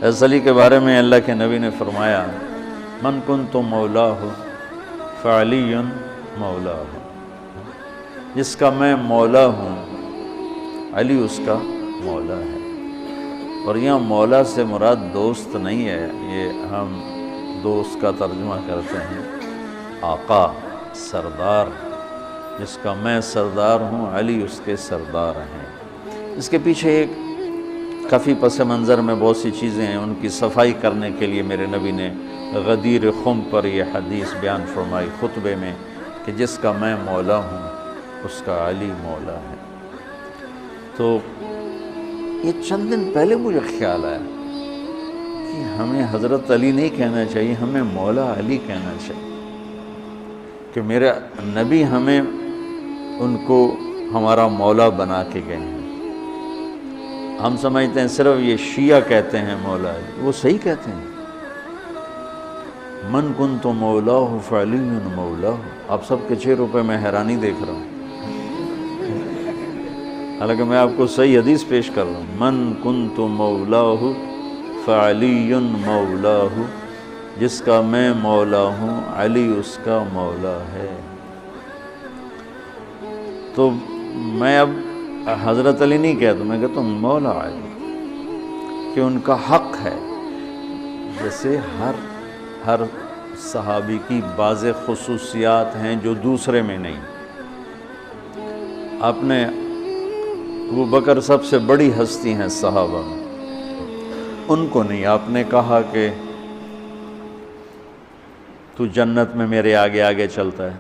حضرت علی کے بارے میں اللہ کے نبی نے فرمایا من کنت مولاہ فعلی مولاہ، جس کا میں مولا ہوں علی اس کا مولا ہے۔ اور یہاں مولا سے مراد دوست نہیں ہے، یہ ہم دوست کا ترجمہ کرتے ہیں آقا، سردار، جس کا میں سردار ہوں علی اس کے سردار ہیں۔ اس کے پیچھے ایک کافی پس منظر میں بہت سی چیزیں ہیں، ان کی صفائی کرنے کے لیے میرے نبی نے غدیر خم پر یہ حدیث بیان فرمائی خطبے میں کہ جس کا میں مولا ہوں اس کا علی مولا ہے۔ تو یہ چند دن پہلے مجھے خیال آیا کہ ہمیں حضرت علی نہیں کہنا چاہیے، ہمیں مولا علی کہنا چاہیے، کہ میرے نبی ہمیں ان کو ہمارا مولا بنا کے گئے ہیں۔ ہم سمجھتے ہیں صرف یہ شیعہ کہتے ہیں مولا علی، وہ صحیح کہتے ہیں، من کنت مولاہ فعلی مولاہ۔ آپ سب کے چہروں پہ میں حیرانی دیکھ رہا ہوں، حالانکہ میں آپ کو صحیح حدیث پیش کر رہا ہوں، من کنت مولاہ فعلی مولاہ، جس کا میں مولا ہوں علی اس کا مولا ہے۔ تو میں اب حضرت علی نہیں کہتا، میں کہتا ہوں مولا علی، کہ ان کا حق ہے۔ جیسے ہر صحابی کی بعض خصوصیات ہیں جو دوسرے میں نہیں۔ آپ نے ابو بکر سب سے بڑی ہستی ہیں صحابہ میں، ان کو نہیں، آپ نے کہا کہ تو جنت میں میرے آگے آگے چلتا ہے۔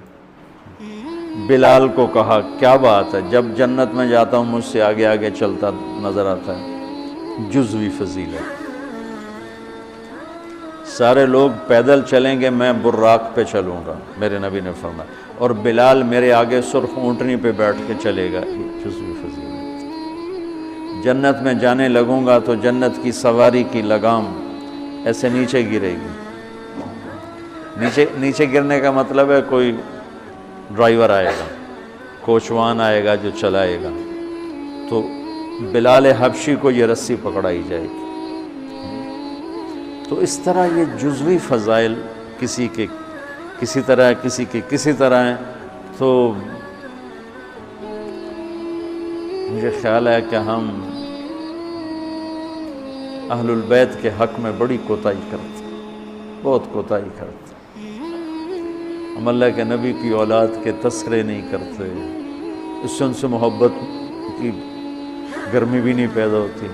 بلال کو کہا کیا بات ہے، جب جنت میں جاتا ہوں مجھ سے آگے آگے چلتا نظر آتا ہے، جزوی فضیلت۔ سارے لوگ پیدل چلیں گے، میں براق پہ چلوں گا، میرے نبی نے فرمایا، اور بلال میرے آگے سرخ اونٹنی پہ بیٹھ کے چلے گا، جزوی فضیلت۔ جنت میں جانے لگوں گا تو جنت کی سواری کی لگام ایسے نیچے گرے گی۔ نیچے گرنے کا مطلب ہے کوئی ڈرائیور آئے گا، کوچوان آئے گا جو چلائے گا، تو بلال حبشی کو یہ رسی پکڑائی جائے گی۔ تو اس طرح یہ جزوی فضائل کسی کے کسی طرح، کسی کے کسی طرح ہیں۔ تو مجھے خیال ہے کہ ہم اہل البیت کے حق میں بڑی کوتاہی کرتے ہیں، بہت کوتاہی کرتے ہیں۔ ہم اللہ کے نبی کی اولاد کے تذکرے نہیں کرتے، اس سے ان سے محبت کی گرمی بھی نہیں پیدا ہوتی۔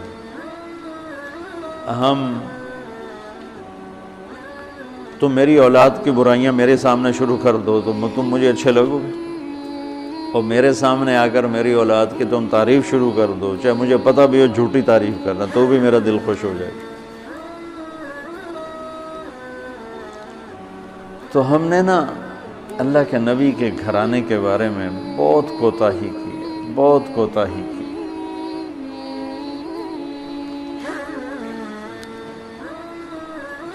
تم میری اولاد کی برائیاں میرے سامنے شروع کر دو تو تم مجھے اچھے لگو گے، اور میرے سامنے آ کر میری اولاد کی تم تعریف شروع کر دو، چاہے مجھے پتہ بھی ہو جھوٹی تعریف کرنا، تو بھی میرا دل خوش ہو جائے گا۔ تو ہم نے نا اللہ کے نبی کے گھرانے کے بارے میں بہت کوتاہی کی ہے، بہت کوتاہی کی۔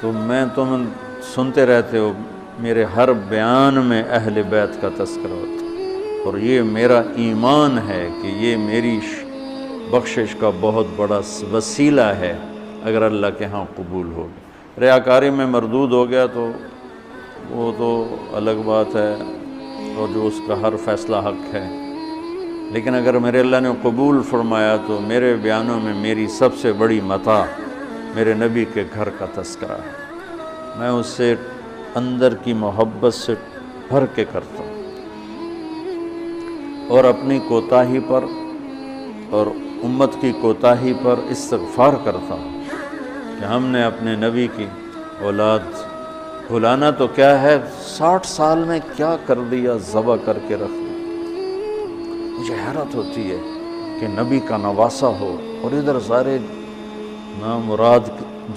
تو تم سنتے رہتے ہو، میرے ہر بیان میں اہل بیت کا تذکرہ ہوتا ہے، اور یہ میرا ایمان ہے کہ یہ میری بخشش کا بہت بڑا وسیلہ ہے اگر اللہ کے ہاں قبول ہو گیا۔ ریاکاری میں مردود ہو گیا تو وہ تو الگ بات ہے، اور جو اس کا ہر فیصلہ حق ہے، لیکن اگر میرے اللہ نے قبول فرمایا تو میرے بیانوں میں میری سب سے بڑی متاع میرے نبی کے گھر کا تذکرہ ہے۔ میں اس سے اندر کی محبت سے بھر کے کرتا ہوں، اور اپنی کوتاہی پر اور امت کی کوتاہی پر استغفار کرتا ہوں کہ ہم نے اپنے نبی کی اولاد بھلانا تو کیا ہے، 60 سال میں کیا کر دیا، ذبح کر کے رکھ دیا۔ مجھے حیرت ہوتی ہے کہ نبی کا نواسہ ہو اور ادھر سارے نامراد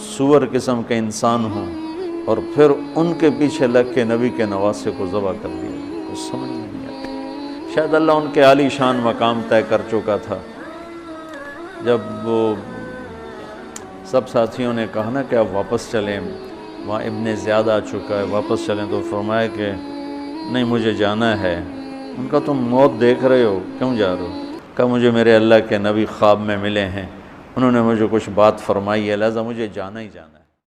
سور قسم کے انسان ہوں، اور پھر ان کے پیچھے لگ کے نبی کے نواسے کو ذبح کر دیا، کچھ سمجھ نہیں آتا۔ شاید اللہ ان کے عالی شان مقام طے کر چکا تھا۔ جب وہ سب ساتھیوں نے کہا نا کہ آپ واپس چلیں، وہاں ابن زیاد آ چکا ہے، واپس چلیں، تو فرمایا کہ نہیں، مجھے جانا ہے، ان کا تم موت دیکھ رہے ہو، کیوں جا رہے ہو؟ کہا مجھے میرے اللہ کے نبی خواب میں ملے ہیں، انہوں نے مجھے کچھ بات فرمائی ہے، لہذا مجھے جانا ہی جانا ہے۔